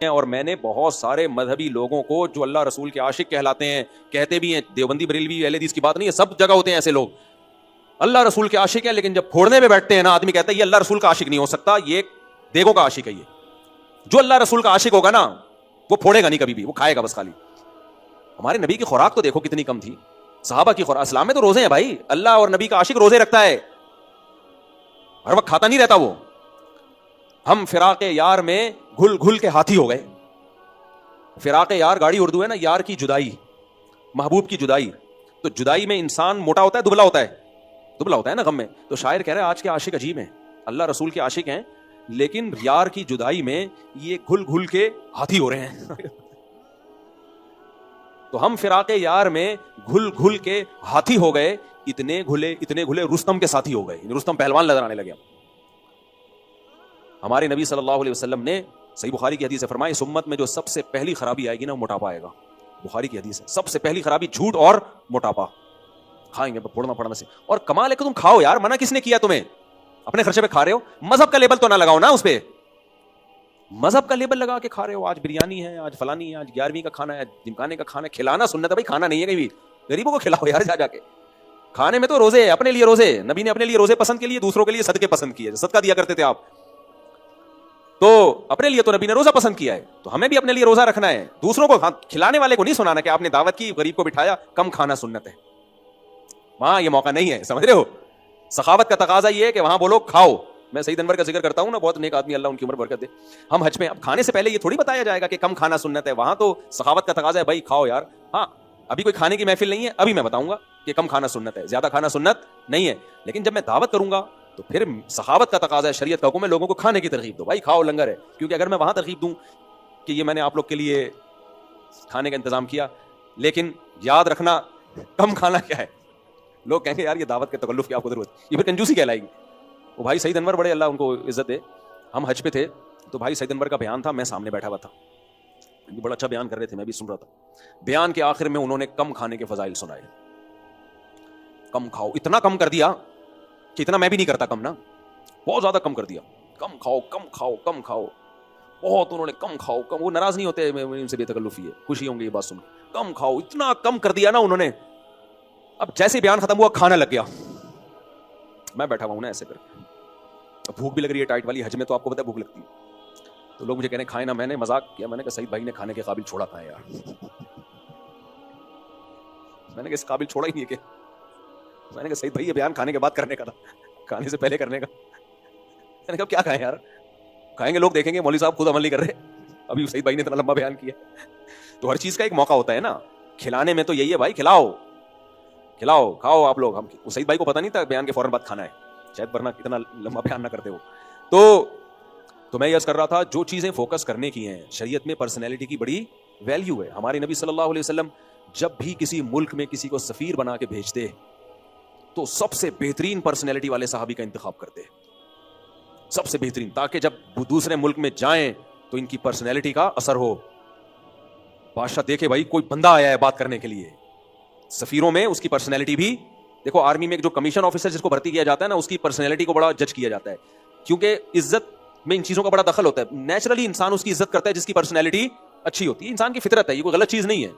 اور میں نے بہت سارے مذہبی لوگوں کو جو اللہ رسول کے عاشق کہلاتے ہیں, کہتے بھی ہیں, دیوبندی بریلوی اہل حدیث کی بات نہیں ہے, سب جگہ ہوتے ہیں ایسے لوگ, اللہ رسول کے عاشق ہیں, لیکن جب پھوڑنے پہ بیٹھتے ہیں نا, آدمی کہتا ہے یہ اللہ رسول کا عاشق نہیں ہو سکتا, یہ دیگوں کا عاشق ہے. یہ جو اللہ رسول کا عاشق ہوگا نا وہ پھوڑے گا نہیں کبھی بھی, وہ کھائے گا بس خالی. ہمارے نبی کی خوراک تو دیکھو کتنی کم تھی, صحابہ کی خوراک. اسلام میں تو روزے ہیں بھائی, اللہ اور نبی کا عاشق روزے رکھتا ہے, ہر وقت کھاتا نہیں رہتا وہ. ہم فراق یار میں گھل گھل کے ہاتھی ہو گئے. فراق یار گاڑی اردو ہے نا, یار کی جدائی, محبوب کی جدائی. تو جدائی میں انسان موٹا ہوتا ہے دبلا ہوتا ہے, دبلا ہوتا ہے نا غم میں. تو شاعر کہہ رہے ہیں آج کے عاشق عجیب ہیں, اللہ رسول کے عاشق ہیں لیکن یار کی جدائی میں یہ گھل گھل کے ہاتھی ہو رہے ہیں. تو ہم فراق یار میں گھل گھل کے ہاتھی ہو گئے, اتنے گھلے رستم کے ساتھی ہو گئے, رستم پہلوان نظر آنے لگے. ہمارے نبی صلی اللہ علیہ وسلم نے صحیح بخاری کی حدیث ہے فرمایا, اس امت میں جو سب سے پہلی خرابی آئے گی نا وہ موٹاپا آئے گا. بخاری کی حدیث ہے, سب سے پہلی خرابی جھوٹ اور موٹاپا. کھائیں گے پھوڑنا پڑنا سے, اور کمال ہے کہ تم کھاؤ یار, منع کس نے کیا تمہیں؟ اپنے خرچے پہ کھا رہے ہو, مذہب کا لیبل تو نہ لگاؤ نا اس پہ. مذہب کا لیبل لگا کے کھا رہے ہو, آج بریانی ہے, آج فلانی ہے, آج 11ویں کا کھانا ہے, جمکانے کا کھانا ہے. کھلانا سنت ہے بھائی, کھانا نہیں ہے کہیں بھی. غریبوں کو کھلاؤ یار جا کے. کھانے میں تو روزے ہے, اپنے لیے روزے, نبی نے اپنے لیے روزے پسند کے لیے, دوسروں کے لیے صدقے پسند کیے, صدقہ دیا کرتے تھے آپ, تو اپنے لیے تو نبی نے روزہ پسند کیا ہے, تو ہمیں بھی اپنے لیے روزہ رکھنا ہے. دوسروں کو کھلانے والے کو نہیں سنانا کہ آپ نے دعوت کی, غریب کو بٹھایا, کم کھانا سنت ہے. وہاں یہ موقع نہیں ہے, سمجھ رہے ہو. سخاوت کا تقاضا یہ ہے کہ وہاں بولو کھاؤ. میں سعید انور کا ذکر کرتا ہوں نا, بہت نیک آدمی, اللہ ان کی عمر برکت دے. ہم حج میں اب کھانے سے پہلے یہ تھوڑی بتایا جائے گا کہ کم کھانا سنت ہے, وہاں تو سخاوت کا تقاضا ہے بھائی کھاؤ یار. ہاں ابھی کوئی کھانے کی محفل نہیں ہے, ابھی میں بتاؤں گا کہ کم کھانا سنت ہے, زیادہ کھانا سنت نہیں ہے. لیکن جب میں دعوت کروں گا تو پھر سخاوت کا تقاضا ہے, شریعت کا حکم ہے لوگوں کو کھانے کی ترغیب دو, بھائی کھاؤ لنگر ہے. کیونکہ اگر میں وہاں ترغیب دوں کہ یہ میں نے آپ لوگ کے لیے کھانے کا انتظام کیا, لیکن یاد رکھنا کم کھانا کیا ہے, لوگ کہیں گے یار یہ دعوت کے تکلف کی آپ کو ضرورت, یہ پھر کنجوسی کہلائے گی. وہ بھائی سعید انور بڑے اللہ ان کو عزت دے, ہم حج پہ تھے تو بھائی سعید انور کا بیان تھا, میں سامنے بیٹھا ہوا تھا, بڑا اچھا بیان کر رہے تھے, میں بھی سن رہا تھا. بیان کے آخر میں انہوں نے کم کھانے کے فضائل سنائے. کم کھاؤ, اتنا کم کر دیا کہ اتنا میں بھی نہیں کرتا کم نا, بہت زیادہ کم کر دیا. کم کھاؤ کم کھاؤ کم کھاؤ, بہت انہوں نے کم کھاؤ کم. وہ ناراض نہیں ہوتے, میں ان سے بے تکلفی ہے, خوشی ہوں گی یہ بات سن. کم کھاؤ, اتنا کم کر دیا نا انہوں نے. اب جیسے بیان ختم ہوا کھانا لگ گیا, میں بیٹھا ہوا ہوں نا ایسے کر کے, بھوک بھی لگ رہی ہے ٹائٹ والی, حج میں تو آپ کو پتہ ہے بھوک لگتی ہے. تو لوگ مجھے کہنے کھائے نا, میں نے مذاق کیا, میں نے کہا سعید بھائی نے کھانے کے قابل چھوڑا کھائے یار. میں نے کہا اس قابل چھوڑا ہی نہیں ہے کہ, میں نے کہا سعید بھائی یہ بیان کھانے کے بعد کرنے کا تھا, کھانے سے پہلے کرنے کا. میں نے کہا کیا کھائیں یار, کھائیں گے لوگ دیکھیں گے مولوی صاحب خود عمل نہیں کر رہے, ابھی سعید بھائی نے اتنا لمبا بیان کیا. تو ہر چیز کا ایک موقع ہوتا ہے نا, کھلانے میں تو یہی ہے بھائی, کھلاؤ کھلاؤ کھاؤ آپ لوگ. ہم سعید بھائی کو پتہ نہیں تھا بیان کے فوراً بعد کھانا ہے, شاید ورنہ اتنا لمبا بیان نہ کرتے ہو. تو میں یہ کر رہا تھا, جو چیزیں فوکس کرنے کی ہیں, شریعت میں پرسنالٹی کی بڑی ویلیو ہے. ہمارے نبی صلی اللہ علیہ وسلم جب بھی کسی ملک میں کسی کو سفیر بنا کے بھیجتے تو سب سے بہترین پرسنالٹی والے صحابی کا انتخاب کرتے, سب سے بہترین, تاکہ جب دوسرے ملک میں جائیں تو ان کی پرسنالٹی کا اثر ہو. بادشاہ دیکھے بھائی کوئی بندہ آیا ہے بات کرنے کے لیے. سفیروں میں اس کی پرسنالٹی بھی دیکھو, آرمی میں جو کمیشن آفیسر جس کو بھرتی کیا جاتا ہے نا, اس کی پرسنالٹی کو بڑا جج کیا جاتا ہے, کیونکہ عزت میں ان چیزوں کا بڑا دخل ہوتا ہے. نیچرلی انسان اس کی عزت کرتا ہے جس کی پرسنالٹی اچھی ہوتی ہے, انسان کی فطرت ہے, یہ کوئی غلط چیز نہیں ہے.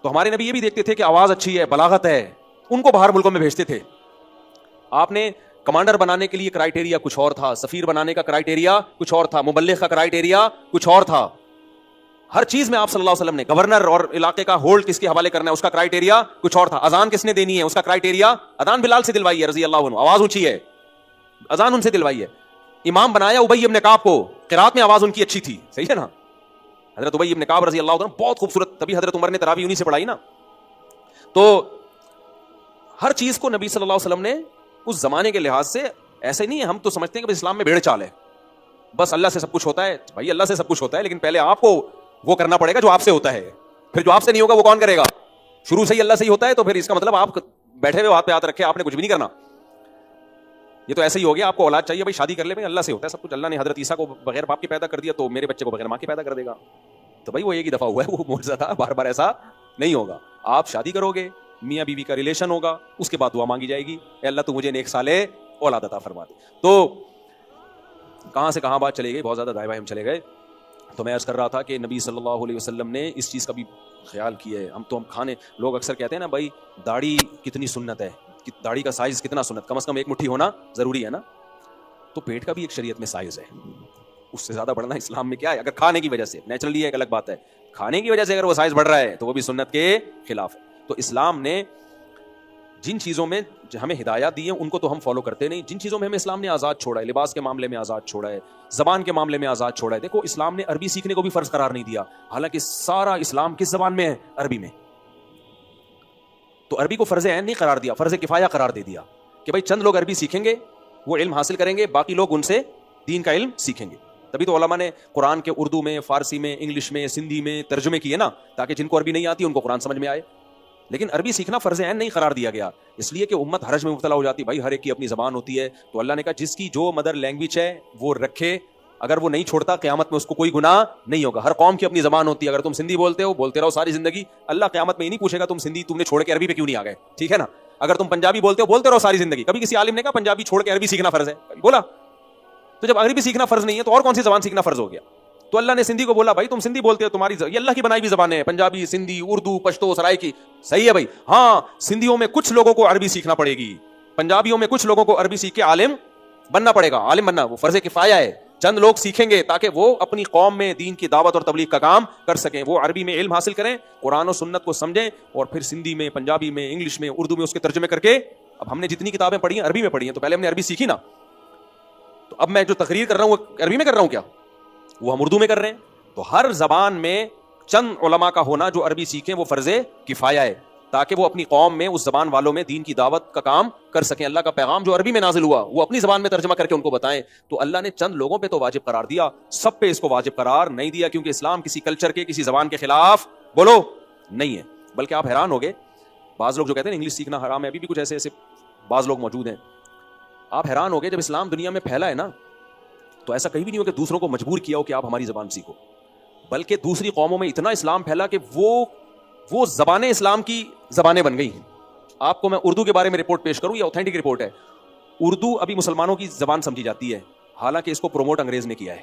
تو ہمارے نبی یہ بھی دیکھتے تھے کہ آواز اچھی ہے, بلاغت ہے, ان کو باہر ملکوں میں بھیجتے تھے. آپ نے کمانڈر بنانے کے لیے کرائیٹیریا کچھ اور تھا, سفیر بنانے کا کرائیٹیریا کچھ اور تھا, مبلغ کا کرائیٹیریا کچھ اور تھا. ہر چیز میں آپ صلی اللہ علیہ وسلم نے, گورنر اور علاقے کا ہولڈ کس کے حوالے کرنا ہے اس کا کرائیٹیریا کچھ اور تھا, اذان کس نے دینی ہے اس کا کرائیٹیریا, اذان بلال سے دلوائی ہے رضی اللہ عنہ, آواز اونچی ہے, اذان ان سے دلوائی ہے. امام بنایا ابی ابن کعب کو, قرات میں آواز ان کی اچھی تھی, صحیح ہے نا, حضرت ابی ابن کعب رضی اللہ عنہ بہت خوبصورت, تبھی حضرت عمر نے تراویح انہی سے پڑھائی نا. تو ہر چیز کو نبی صلی اللہ علیہ وسلم نے اس زمانے کے لحاظ سے, ایسے نہیں ہے ہم تو سمجھتے ہیں کہ اسلام میں بھیڑ چال ہے, بس اللہ سے سب کچھ ہوتا ہے. بھائی اللہ سے سب کچھ ہوتا ہے, لیکن پہلے آپ کو وہ کرنا پڑے گا جو آپ سے ہوتا ہے, پھر جو آپ سے نہیں ہوگا وہ کون کرے گا. شروع سے ہی اللہ سے ہی ہوتا ہے, تو پھر اس کا مطلب آپ بیٹھے ہوئے ہاتھ پہ ہاتھ رکھے, آپ نے کچھ بھی نہیں کرنا. یہ تو ایسے ہی ہو گیا, آپ کو اولاد چاہیے, بھائی شادی کر لے, بھائی اللہ سے ہوتا ہے سب کچھ. اللہ نے حضرت عیسیٰ کو بغیر باپ کے پیدا کر دیا, تو میرے بچے کو بغیر ماں کے پیدا کر دے گا. تو بھائی وہ ایک ہی دفعہ ہوا ہے, وہ معجزہ تھا, بار بار ایسا نہیں ہوگا. آپ شادی کرو گے, میاں بیوی کا ریلیشن ہوگا, اس کے بعد دعا مانگی جائے گی, اے اللہ تو مجھے نیک صالح اولاد عطا فرما دے. تو کہاں سے کہاں بات چلے گئی, بہت زیادہ دائیں بائیں ہم چلے گئے. تو میں عرض کر رہا تھا کہ نبی صلی اللہ علیہ وسلم نے اس چیز کا بھی خیال کیا ہے. ہم کھانے, لوگ اکثر کہتے ہیں نا بھائی داڑھی کتنی سنت ہے, داڑھی کا سائز کتنا سنت, کم از کم 1 مٹھی ہونا ضروری ہے نا. تو پیٹ کا بھی ایک شریعت میں سائز ہے, اس سے زیادہ بڑھنا اسلام میں کیا ہے. اگر کھانے کی وجہ سے, نیچرلی ایک الگ بات ہے, کھانے کی وجہ سے اگر وہ سائز بڑھ رہا ہے تو وہ بھی سنت کے خلاف ہے. تو اسلام نے جن چیزوں میں ہمیں ہدایات دی ہیں ان کو تو ہم فالو کرتے نہیں. جن چیزوں میں ہمیں اسلام نے آزاد چھوڑا ہے, لباس کے معاملے میں آزاد چھوڑا ہے, زبان کے معاملے میں آزاد چھوڑا ہے. دیکھو اسلام نے عربی سیکھنے کو بھی فرض قرار نہیں دیا, حالانکہ سارا اسلام کس زبان میں ہے, عربی میں. تو عربی کو فرض عین نہیں قرار دیا, فرض کفایہ قرار دے دیا کہ بھائی چند لوگ عربی سیکھیں گے, وہ علم حاصل کریں گے, باقی لوگ ان سے دین کا علم سیکھیں گے. تبھی تو علماء نے قرآن کے اردو میں, فارسی میں, انگلش میں, سندھی میں ترجمے کیے نا, تاکہ جن کو عربی نہیں آتی ان کو قرآن سمجھ میں آئے. لیکن عربی سیکھنا فرض عین نہیں قرار دیا گیا, اس لیے کہ امت حرج میں مبتلا ہو جاتی. بھائی ہر ایک کی اپنی زبان ہوتی ہے, تو اللہ نے کہا جس کی جو مدر لینگویج ہے وہ رکھے, اگر وہ نہیں چھوڑتا قیامت میں اس کو کوئی گناہ نہیں ہوگا. ہر قوم کی اپنی زبان ہوتی ہے, اگر تم سندھی بولتے ہو بولتے رہو ساری زندگی, اللہ قیامت میں یہ نہیں پوچھے گا تم سندھی تم نے چھوڑ کے عربی پہ کیوں نہیں آ گئے, ٹھیک ہے نا. اگر تم پنجابی بولتے ہو بولتے رہو ساری زندگی. کبھی کسی عالم نے کہا پنجابی چھوڑ کے عربی سیکھنا فرض ہے, بولا؟ تو جب عربی سیکھنا فرض نہیں ہے تو اور کون سی زبان سیکھنا فرض ہو گیا؟ تو اللہ نے سندھی کو بولا بھائی تم سندھی بولتے ہو, تمہاری یہ اللہ کی بنائی ہوئی زبانیں ہیں, پنجابی, سندھی, اردو, پشتو, سرائکی, صحیح ہے بھائی. ہاں سندھیوں میں کچھ لوگوں کو عربی سیکھنا پڑے گی, پنجابیوں میں کچھ لوگوں کو عربی سیکھ کے عالم بننا پڑے گا. عالم بننا وہ فرض کفایہ ہے, چند لوگ سیکھیں گے تاکہ وہ اپنی قوم میں دین کی دعوت اور تبلیغ کا کام کر سکیں. وہ عربی میں علم حاصل کریں, قرآن و سنت کو سمجھیں, اور پھر سندھی میں, پنجابی میں, انگلش میں, اردو میں اس کے ترجمے کر کے. اب ہم نے جتنی کتابیں پڑھی ہیں عربی میں پڑھی ہیں, تو پہلے ہم نے عربی سیکھی نا, تو اب میں جو تقریر کر رہا ہوں وہ عربی میں کر رہا ہوں کیا, وہ ہم اردو میں کر رہے ہیں. تو ہر زبان میں چند علماء کا ہونا جو عربی سیکھیں وہ فرض کفایہ ہے, تاکہ وہ اپنی قوم میں اس زبان والوں میں دین کی دعوت کا کام کر سکیں. اللہ کا پیغام جو عربی میں نازل ہوا وہ اپنی زبان میں ترجمہ کر کے ان کو بتائیں. تو اللہ نے چند لوگوں پہ تو واجب قرار دیا, سب پہ اس کو واجب قرار نہیں دیا, کیونکہ اسلام کسی کلچر کے, کسی زبان کے خلاف بولو نہیں ہے. بلکہ آپ حیران ہوگے, بعض لوگ جو کہتے ہیں انگلش سیکھنا حرام ہے, ابھی بھی کچھ ایسے ایسے بعض لوگ موجود ہیں. آپ حیران ہوگے, جب اسلام دنیا میں پھیلا ہے نا, تو ایسا کہیں بھی نہیں ہو کہ دوسروں کو مجبور کیا ہو کہ آپ ہماری زبان سیکھو, بلکہ دوسری قوموں میں اتنا اسلام پھیلا کہ وہ زبانیں اسلام کی زبانیں بن گئی. آپ کو میں اردو کے بارے میں رپورٹ پیش کروں, یہ اوتھینٹک رپورٹ ہے. اردو ابھی مسلمانوں کی زبان سمجھی جاتی ہے, حالانکہ اس کو پروموٹ انگریز نے کیا ہے.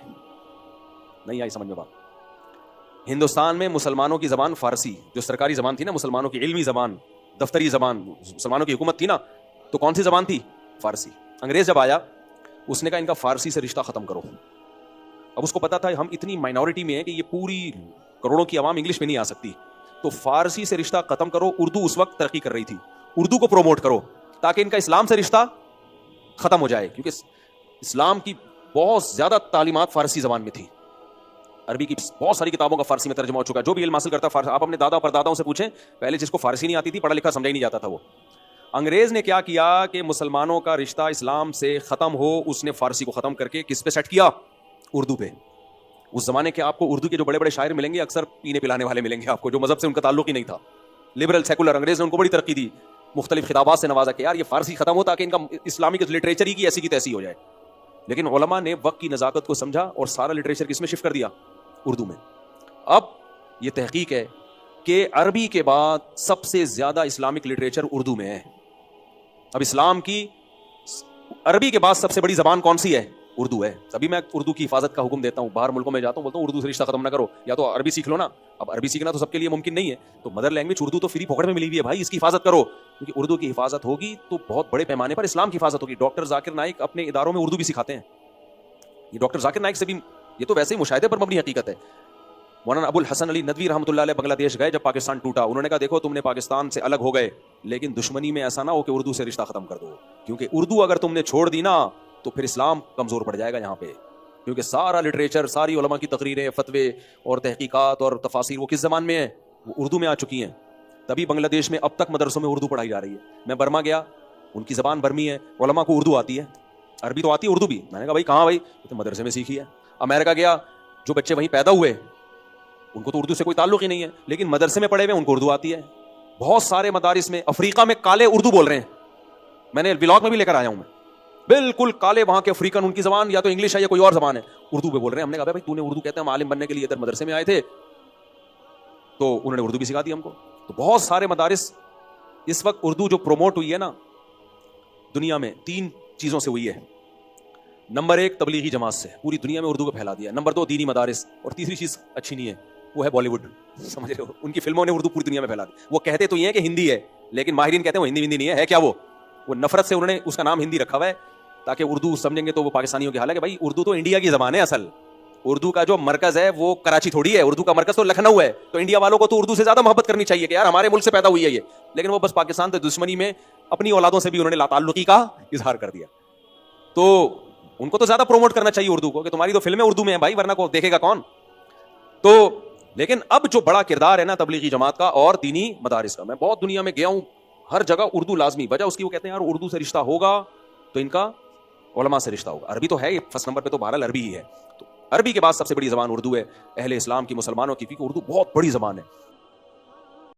نہیں آئی سمجھ میں بات؟ ہندوستان میں مسلمانوں کی زبان فارسی, جو سرکاری زبان تھی نا, مسلمانوں کی علمی زبان, دفتری زبان, مسلمانوں کی حکومت تھی نا, تو کون سی زبان تھی؟ فارسی. انگریز جب آیا اس نے کہا ان کا فارسی سے رشتہ ختم کرو. اب اس کو پتا تھا ہم اتنی مائنورٹی میں ہیں کہ یہ پوری کروڑوں کی عوام انگلش میں نہیں آ سکتی, تو فارسی سے رشتہ ختم کرو. اردو اس وقت ترقی کر رہی تھی, اردو کو پروموٹ کرو تاکہ ان کا اسلام سے رشتہ ختم ہو جائے, کیونکہ اسلام کی بہت زیادہ تعلیمات فارسی زبان میں تھی. عربی کی بہت ساری کتابوں کا فارسی میں ترجمہ ہو چکا ہے. جو بھی علم حاصل کرتا ہے, آپ اپنے دادا پرداداؤں سے پوچھیں, پہلے جس کو فارسی نہیں آتی تھی, پڑھا لکھا سمجھا ہی نہیں جاتا تھا. وہ انگریز نے کیا کیا کہ مسلمانوں کا رشتہ اسلام سے ختم ہو, اس نے فارسی کو ختم کر کے کس پہ سیٹ کیا؟ اردو پہ. اس زمانے کے آپ کو اردو کے جو بڑے بڑے شاعر ملیں گے, اکثر پینے پلانے والے ملیں گے آپ کو, جو مذہب سے ان کا تعلق ہی نہیں تھا, لبرل سیکولر. انگریز نے ان کو بڑی ترقی دی, مختلف خطابات سے نوازا کہ یار یہ فارسی ختم ہو تاکہ ان کا اسلامک لٹریچر ہی کی ایسی کی تیسی ہو جائے. لیکن علماء نے وقت کی نزاکت کو سمجھا اور سارا لٹریچر کس میں شفٹ کر دیا؟ اردو میں. اب یہ تحقیق ہے کہ عربی کے بعد سب سے زیادہ اسلامک لٹریچر اردو میں ہے. اب اسلام کی عربی کے بعد سب سے بڑی زبان کون سی ہے؟ اردو ہے. تبھی میں اردو کی حفاظت کا حکم دیتا ہوں, باہر ملکوں میں جاتا ہوں بولتا ہوں اردو سے رشتہ ختم نہ کرو, یا تو عربی سیکھ لو نا. اب عربی سیکھنا تو سب کے لیے ممکن نہیں ہے, تو مدر لینگویج اردو تو فری پکڑ میں ملی ہوئی ہے بھائی, اس کی حفاظت کرو, کیونکہ اردو کی حفاظت ہوگی تو بہت بڑے پیمانے پر اسلام کی حفاظت ہوگی. ڈاکٹر ذاکر نائک اپنے اداروں میں اردو بھی سکھاتے ہیں. یہ ڈاکٹر ذاکر نائک سے بھی, یہ تو ویسے ہی مشاہدے پر مبنی حقیقت ہے. مولانا ابو الحسن علی ندوی رحمۃ اللہ علیہ بنگلہ دیش گئے جب پاکستان ٹوٹا, انہوں نے کہا دیکھو تم نے پاکستان سے الگ ہو گئے, لیکن دشمنی میں ایسا نہ ہو کہ اردو سے رشتہ ختم کر دو, کیونکہ اردو اگر تم نے چھوڑ دی نا تو پھر اسلام کمزور پڑ جائے گا یہاں پہ. کیونکہ سارا لٹریچر, ساری علماء کی تقریریں, فتوے اور تحقیقات اور تفاسیر وہ کس زبان میں ہیں؟ وہ اردو میں آ چکی ہیں. تبھی بنگلہ دیش میں اب تک مدرسوں میں اردو پڑھائی جا رہی ہے. میں برما گیا, ان کی زبان برمی ہے, علماء کو اردو آتی ہے, عربی تو آتی ہے, اردو بھی. میں نے کہا بھائی کہاں بھائی؟ تو مدرسے میں سیکھی ہے. امریکہ گیا, جو بچے وہیں پیدا ہوئے ان کو تو اردو سے کوئی تعلق ہی نہیں ہے, لیکن مدرسے میں پڑھے ہوئے ان کو اردو آتی ہے. بہت سارے مدارس میں افریقہ میں کالے اردو بول رہے ہیں, میں نے ولاگ میں بھی لے کر آیا ہوں. میں بالکل کالے وہاں کے افریقن, ان کی زبان یا تو انگلش ہے یا کوئی اور زبان ہے, اردو پہ بول رہے ہیں. ہم نے کہا بھائی تو نے اردو کہتے ہیں, ہم عالم بننے کے لیے ادھر مدرسے میں آئے تھے, تو انہوں نے اردو بھی سکھا دی ہم کو. تو بہت سارے مدارس اس وقت اردو جو پروموٹ ہوئی ہے نا دنیا میں, 3 چیزوں سے ہوئی ہے. نمبر 1 تبلیغی جماعت سے پوری دنیا میں اردو کو پھیلا دیا. نمبر 2 دینی مدارس, اور تیسری چیز اچھی نہیں ہے وہ ہے بالی ووڈ. سمجھ رہے ہو, ان کی فلموں نے اردو پوری دنیا میں پھیلا دی. وہ کہتے تو یہ ہیں کہ ہندی ہے, لیکن ماہرین کہتے ہیں وہ ہندی نہیں ہے. کیا وہ نفرت سے انہوں نے اس کا نام ہندی رکھا ہوا ہے تاکہ اردو سمجھیں گے تو وہ پاکستانیوں کی. حالانکہ بھائی اردو تو انڈیا کی زبان ہے. اصل اردو کا جو مرکز ہے وہ کراچی تھوڑی ہے, اردو کا مرکز تو لکھنؤ ہے. تو انڈیا والوں کو تو اردو سے زیادہ محبت کرنی چاہیے کہ یار ہمارے ملک سے پیدا ہوئی ہے یہ. لیکن وہ بس پاکستان سے دشمنی میں اپنی اولادوں سے بھی انہوں نے لا تعلقی کا اظہار کر دیا. تو ان کو تو زیادہ پروموٹ کرنا چاہیے اردو کو کہ تمہاری تو فلمیں اردو میں ہیں بھائی, ورنہ کو دیکھے گا کون. تو لیکن اب جو بڑا کردار ہے نا تبلیغی جماعت کا اور دینی مدارس کا, میں بہت دنیا میں گیا ہوں, ہر جگہ اردو لازمی. وجہ اس کی وہ کہتے ہیں یار اردو سے رشتہ ہوگا تو ان کا علماء سے رشتہ ہوگا. عربی تو ہے فرسٹ نمبر پہ, تو بہرحال عربی ہی ہے. تو عربی کے بعد سب سے بڑی زبان اردو ہے اہل اسلام کی, مسلمانوں کی, کیونکہ اردو بہت بڑی زبان ہے.